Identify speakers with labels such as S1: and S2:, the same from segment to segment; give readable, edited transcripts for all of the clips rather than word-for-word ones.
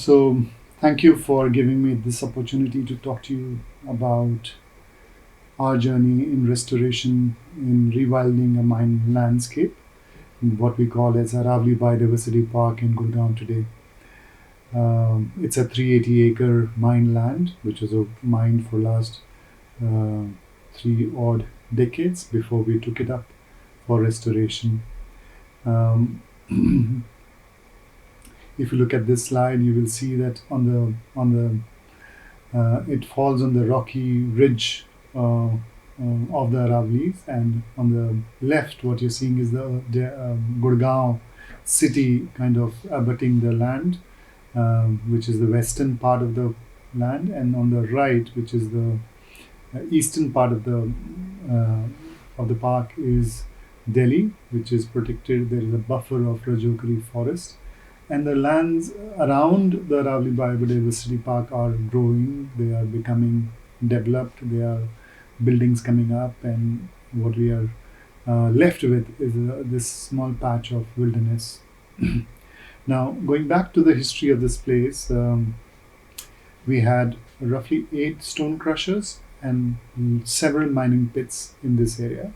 S1: So, thank you for giving me this opportunity to talk to you about our journey in restoration, in rewilding a mine landscape, what we call as Aravali Biodiversity Park in Gurgaon today. It's a 380-acre mine land, which was a mine for last uh, three odd decades before we took it up for restoration. Um, if you look at this slide, you will see that it falls on the rocky ridge of the Aravallis, and on the left, what you're seeing is the Gurgaon city kind of abutting the land, which is the western part of the land, and on the right, which is the eastern part of the park, is Delhi, which is protected. There is a buffer of Rajokari forest, and the lands around the Aravali Biodiversity Park are growing. They are becoming developed. There are buildings coming up, and what we are left with is this small patch of wilderness. Now, going back to the history of this place, we had roughly 8 stone crushers and several mining pits in this area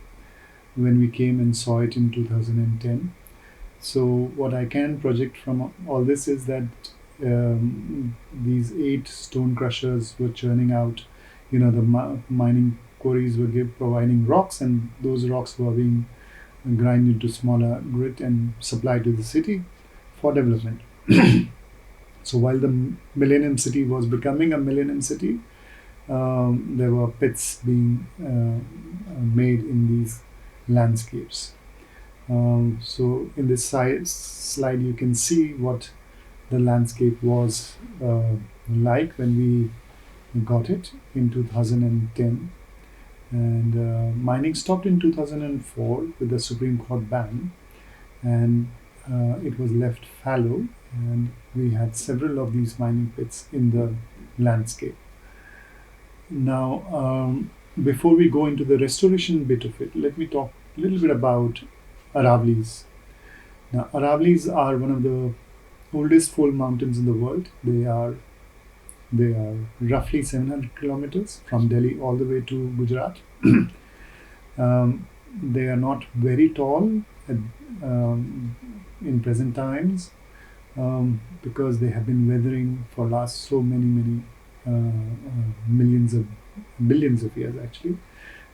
S1: when we came and saw it in 2010. So what I can project from all this is that these 8 stone crushers were churning out, the mining quarries were providing rocks, and those rocks were being grind into smaller grit and supplied to the city for development. So while the Millennium City was becoming a Millennium City, there were pits being made in these landscapes. So in this slide, you can see what the landscape was like when we got it in 2010. And mining stopped in 2004 with the Supreme Court ban, and it was left fallow, and we had several of these mining pits in the landscape. Now, before we go into the restoration bit of it, let me talk a little bit about Aravallis. Now, Aravallis are one of the oldest fold mountains in the world. They are roughly 700 kilometers from Delhi all the way to Gujarat. They are not very tall in present times because they have been weathering for last so many billions of years actually.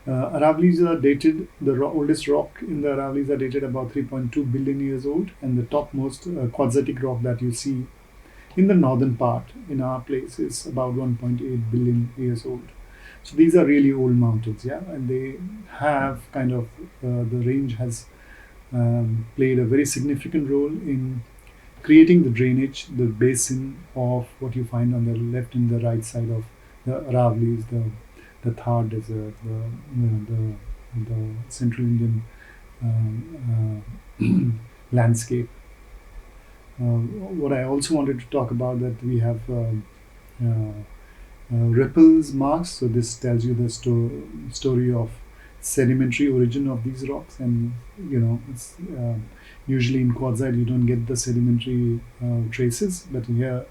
S1: Aravallis are dated, the oldest rock in the Aravallis are dated about 3.2 billion years old, and the topmost quartzitic rock that you see in the northern part in our place is about 1.8 billion years old. So these are really old mountains, yeah, and they have kind of, the range has played a very significant role in creating the drainage, the basin of what you find on the left and the right side of the Aravallis, the Thar Desert, the Central Indian landscape. What I also wanted to talk about, that we have ripples marks. So this tells you the story of sedimentary origin of these rocks, and it's usually in quartzite you don't get the sedimentary traces, but here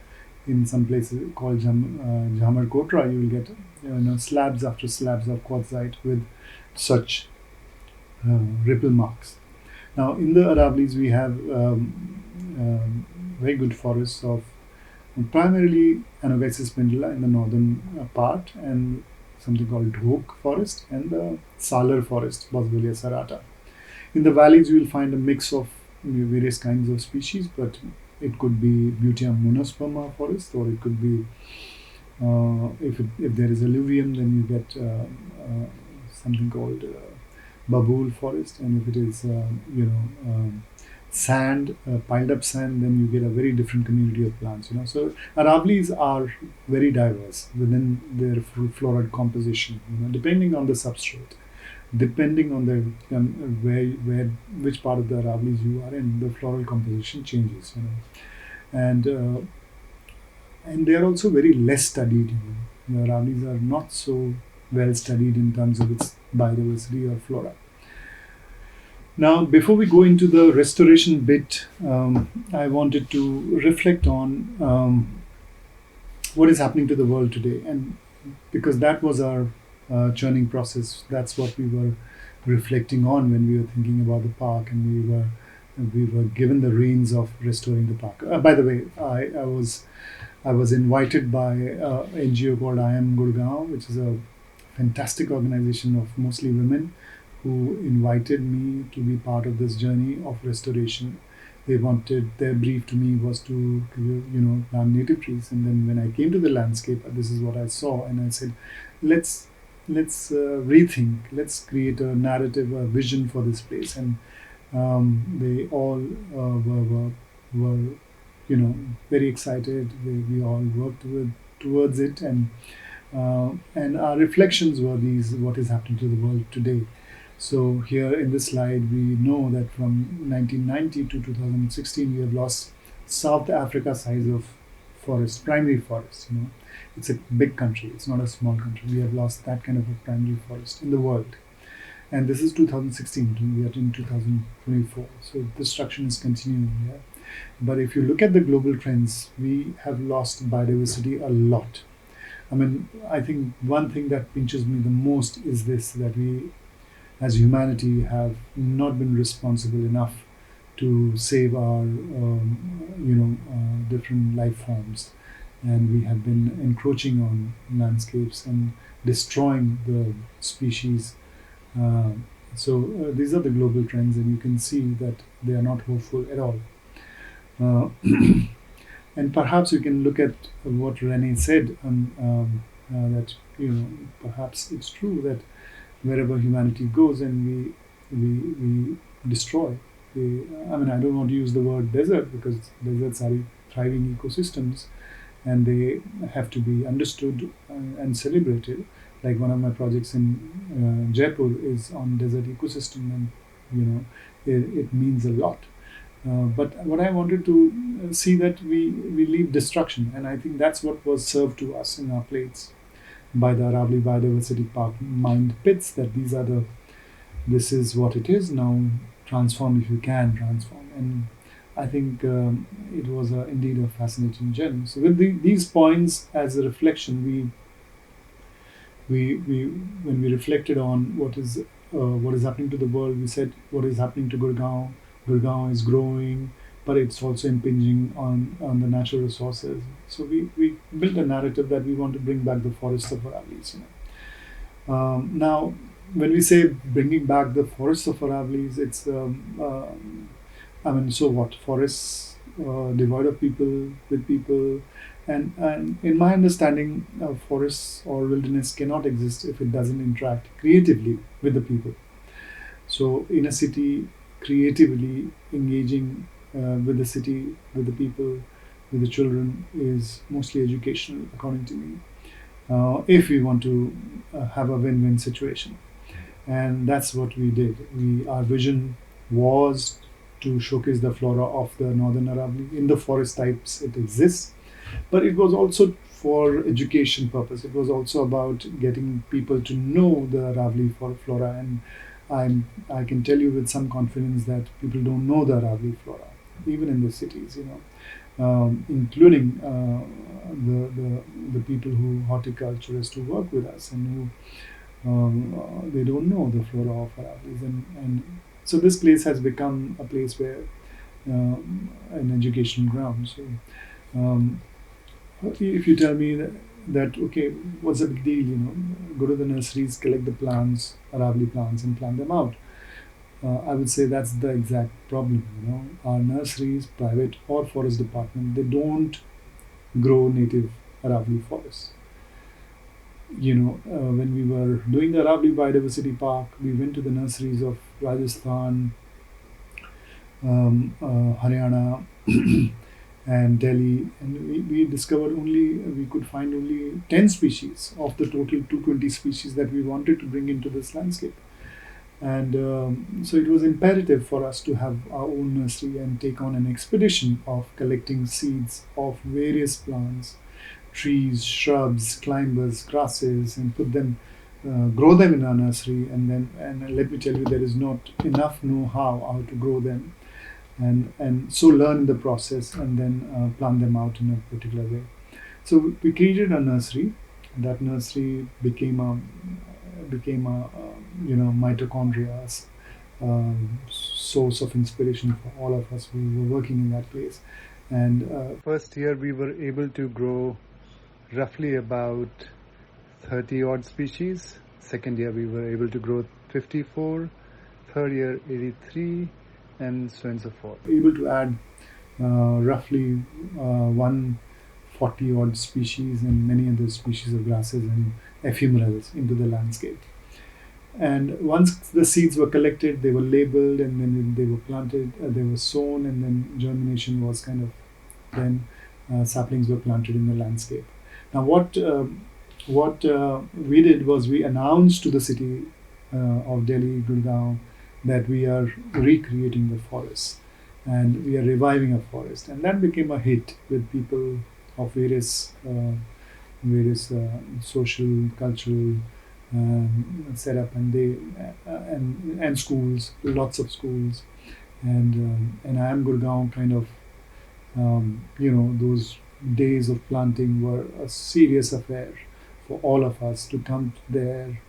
S1: in some places called Jhamar Kotra, you will get slabs after slabs of quartzite with such ripple marks. Now in the Aravallis we have very good forests of primarily Anogesis pendula in the northern part, and something called Dhok forest, and the Salar forest, Boswellia serrata. In the valleys you will find a mix of various kinds of species, but it could be Butium monosperma forest, or it could be if there is alluvium, then you get something called Babool forest, and if it is sand, piled up sand, then you get a very different community of plants. So Aravallis are very diverse within their floral composition. Depending on the substrate, depending on the which part of the Aravallis you are in, the floral composition changes. And they are also very less studied. The Aravallis are not so well studied in terms of its biodiversity or flora. Now, before we go into the restoration bit, I wanted to reflect on what is happening to the world today. And because that was our churning process, that's what we were reflecting on when we were thinking about the park, and we were given the reins of restoring the park. By the way, I was invited by NGO called IAMGURGAON, which is a fantastic organization of mostly women, who invited me to be part of this journey of restoration. They wanted, their brief to me was to plant native trees. And then when I came to the landscape, this is what I saw, and I said, let's rethink, let's create a narrative, a vision for this place. And they all were very excited. We all worked towards it, and our reflections were these: what is happening to the world today. So here in this slide, we know that from 1990 to 2016, we have lost South Africa size of forest, primary forest. It's a big country. It's not a small country. We have lost that kind of a primary forest in the world. And this is 2016. We are in 2024. So destruction is continuing here. But if you look at the global trends, we have lost biodiversity a lot. I mean, I think one thing that pinches me the most is this, that we as humanity have not been responsible enough to save our different life forms, and we have been encroaching on landscapes and destroying the species. So these are the global trends, and you can see that they are not hopeful at all. And perhaps you can look at what Renee said, that perhaps it's true that wherever humanity goes and we destroy. I don't want to use the word desert, because deserts are thriving ecosystems, and they have to be understood and celebrated. Like one of my projects in Jaipur is on desert ecosystem, and it means a lot. But what I wanted to see that we leave destruction, and I think that's what was served to us in our plates by the Aravali Biodiversity Park mind pits, that this is what it is now. Transform if you can transform. And I think it was indeed a fascinating journey. So with these points as a reflection, when we reflected on what is happening to the world, we said what is happening to Gurgaon. Gurgaon is growing, but it's also impinging on the natural resources. So we built a narrative that we want to bring back the forests of Aravallis. Now, when we say bringing back the forests of Aravallis, it's so what? Forests devoid of people, with people, and in my understanding, forests or wilderness cannot exist if it doesn't interact creatively with the people. So in a city, creatively engaging with the city, with the people, with the children is mostly educational, according to me, if we want to have a win-win situation. And that's what we did. Our vision was to showcase the flora of the Northern Aravalli in the forest types it exists, but it was also for education purpose. It was also about getting people to know the Aravalli flora, and I can tell you with some confidence that people don't know the Aravalli flora, even in the cities, including the people horticulturists who work with us, and who they don't know the flora of Aravallis, and so this place has become a place where an educational ground. So if you tell me that okay, what's the big deal? Go to the nurseries, collect the plants, Aravalli plants, and plant them out. I would say that's the exact problem. Our nurseries, private or forest department, they don't grow native Aravalli forests. When we were doing the Aravali Biodiversity Park, we went to the nurseries of Rajasthan, Haryana, and Delhi, and we discovered we could find only 10 species of the total 220 species that we wanted to bring into this landscape. And so it was imperative for us to have our own nursery and take on an expedition of collecting seeds of various plants, trees, shrubs, climbers, grasses, and grow them in our nursery. And let me tell you, there is not enough know-how how to grow them, and so learn the process and then plant them out in a particular way. So we created a nursery. That nursery became a mitochondria's source of inspiration for all of us who were working in that place. And first year we were able to grow roughly about 30 odd species. Second year we were able to grow 54. Third year 83, and so on and so forth. Able to add roughly 140 odd species and many other species of grasses and ephemerals into the landscape. And once the seeds were collected, they were labeled, and then they were planted, they were sown, and then germination was kind of, then saplings were planted in the landscape. Now what we did was we announced to the city of Delhi, Gurgaon, that we are recreating the forest and we are reviving a forest, and that became a hit with people of various social, cultural setup, and they and schools, lots of schools, and IAMGURGAON kind of those days of planting were a serious affair for all of us to come there.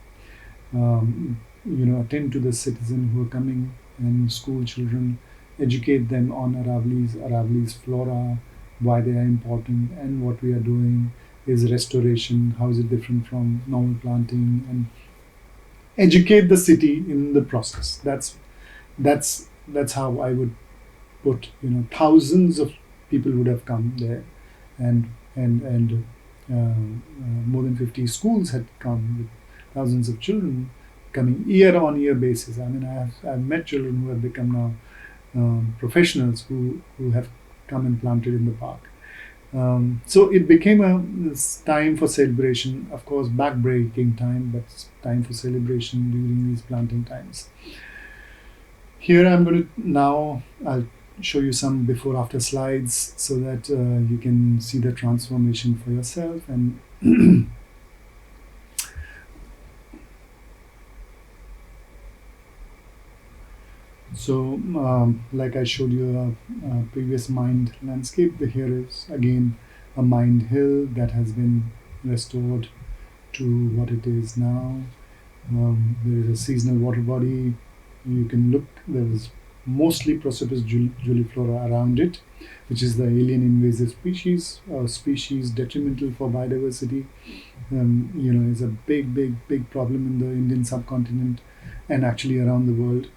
S1: Attend to the citizens who are coming, and school children, educate them on Aravali's flora, why they are important, and what we are doing is restoration, how is it different from normal planting, and educate the city in the process. That's how I would put. Thousands of people would have come there, and more than 50 schools had come with thousands of children coming year on year basis. I mean, I've met children who have become now professionals who have come and planted in the park. So it became this time for celebration, of course, back-breaking time, but time for celebration during these planting times. Here I'll show you some before-after slides so that you can see the transformation for yourself. And so, like I showed you a previous mined landscape, here is again a mined hill that has been restored to what it is now. There is a seasonal water body. You can look, there is mostly Prosopis juliflora around it, which is the alien invasive species, species detrimental for biodiversity. Is a big problem in the Indian subcontinent and actually around the world.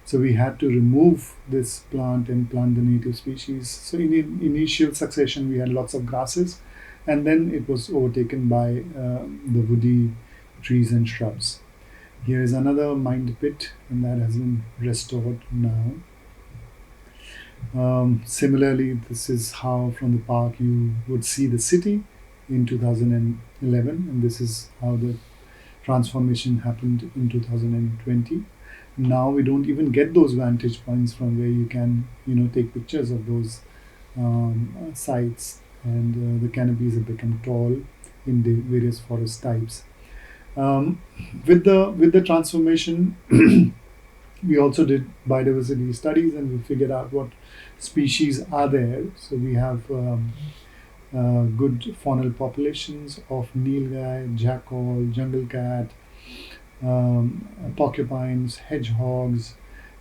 S1: So we had to remove this plant and plant the native species. So in initial succession, we had lots of grasses, and then it was overtaken by the woody trees and shrubs. Here is another mined pit, and that has been restored now. Similarly, this is how from the park you would see the city in 2011, and this is how the transformation happened in 2020. Now we don't even get those vantage points from where you can take pictures of those sites, and the canopies have become tall in the various forest types. With the transformation, we also did biodiversity studies, and we figured out what species are there. So we have good faunal populations of nilgai, jackal, jungle cat, porcupines, hedgehogs.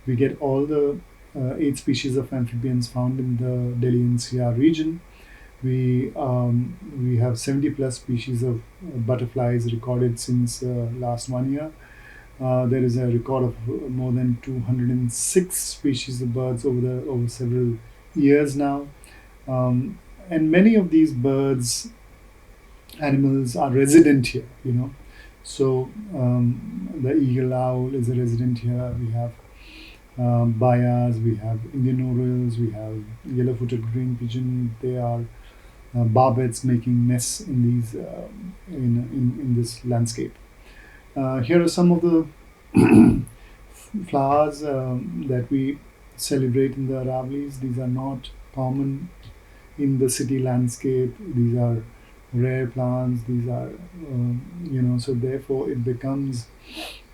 S1: We get all the 8 species of amphibians found in the Delhi NCR region. We have 70 plus species of butterflies recorded since last 1 year. There is a record of more than 206 species of birds over several years now, and many of these animals are resident here. So the eagle owl is a resident here. We have bayas, we have Indian orioles, we have yellow-footed green pigeon. They are barbets making nests in these in this landscape. Here are some of the flowers that we celebrate in the Aravalis. These are not common in the city landscape. These are rare plants. These are so therefore it becomes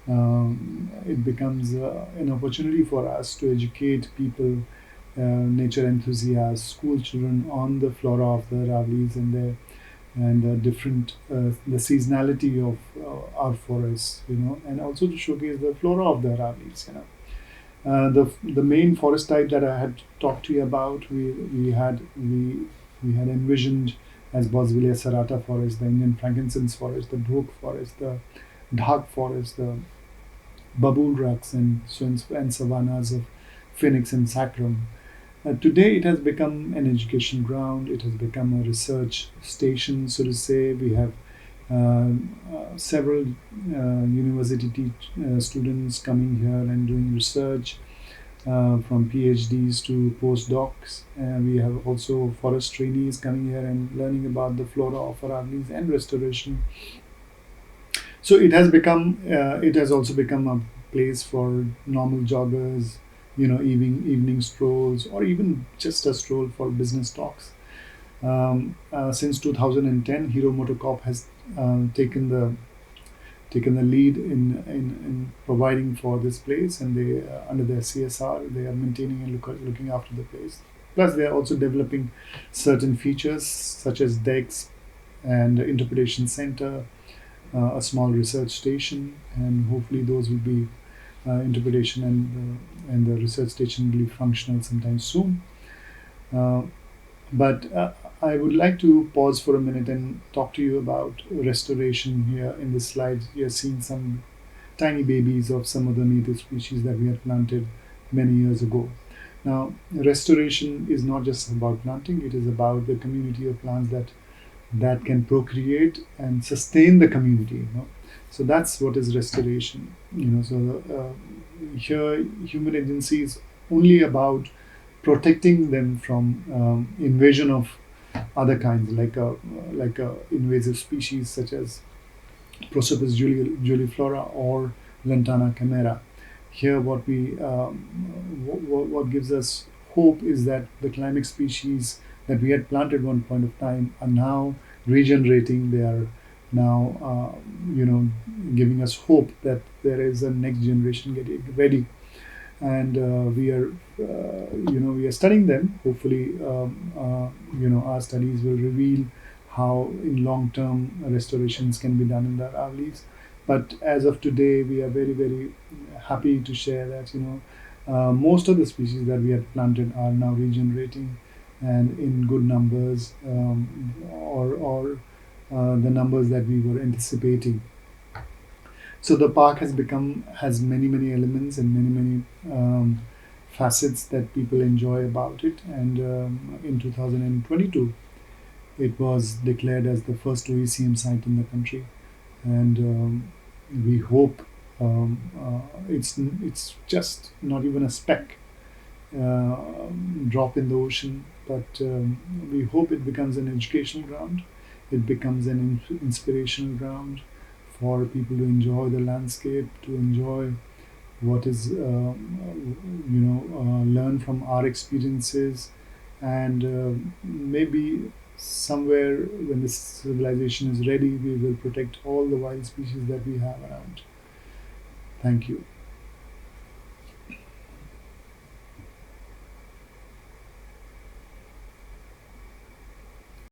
S1: an opportunity for us to educate people, nature enthusiasts, school children, on the flora of the Aravalis and their and different the seasonality of our forests, and also to showcase the flora of the Aravallis. The main forest type that I had talked to you about, we had envisioned as Boswellia serrata forest, the Indian frankincense forest, the brook forest, the dark forest, the babool rucks, and savannas of phoenix and sacrum. Today, it has become an education ground. It has become a research station, so to say. We have several university students coming here and doing research, from PhDs to postdocs. We have also forest trainees coming here and learning about the flora of Aravallis and restoration. So it has also become a place for normal joggers, evening strolls, or even just a stroll for business talks. Since 2010, Hero MotoCorp has taken the lead in providing for this place, and they under their CSR they are maintaining and looking after the place. Plus, they are also developing certain features such as decks and interpretation center, a small research station, and hopefully those will be interpretation and the research station will be functional sometime soon. But I would like to pause for a minute and talk to you about restoration. Here in this slide, you're seeing some tiny babies of some of the native species that we had planted many years ago. Now, restoration is not just about planting, it is about the community of plants that can procreate and sustain the community. So that's what is restoration. Here, human agency is only about protecting them from invasion of other kinds, like a invasive species such as Prosopis juliflora or Lantana camera. Here, what gives us hope is that the climate species that we had planted one point of time are now regenerating. They are now, giving us hope that there is a next generation getting ready, and we are studying them. Hopefully, our studies will reveal how in long term restorations can be done in the Aravallis. But as of today, we are very, very happy to share that most of the species that we had planted are now regenerating and in good numbers, or the numbers that we were anticipating. So the park has many elements and many facets that people enjoy about it. And in 2022, it was declared as the first OECM site in the country. And we hope it's just not even a speck, drop in the ocean, but we hope it becomes an educational ground. It becomes an inspirational ground for people to enjoy the landscape, to enjoy what is, learn from our experiences, and maybe somewhere when this civilization is ready, we will protect all the wild species that we have around. Thank you.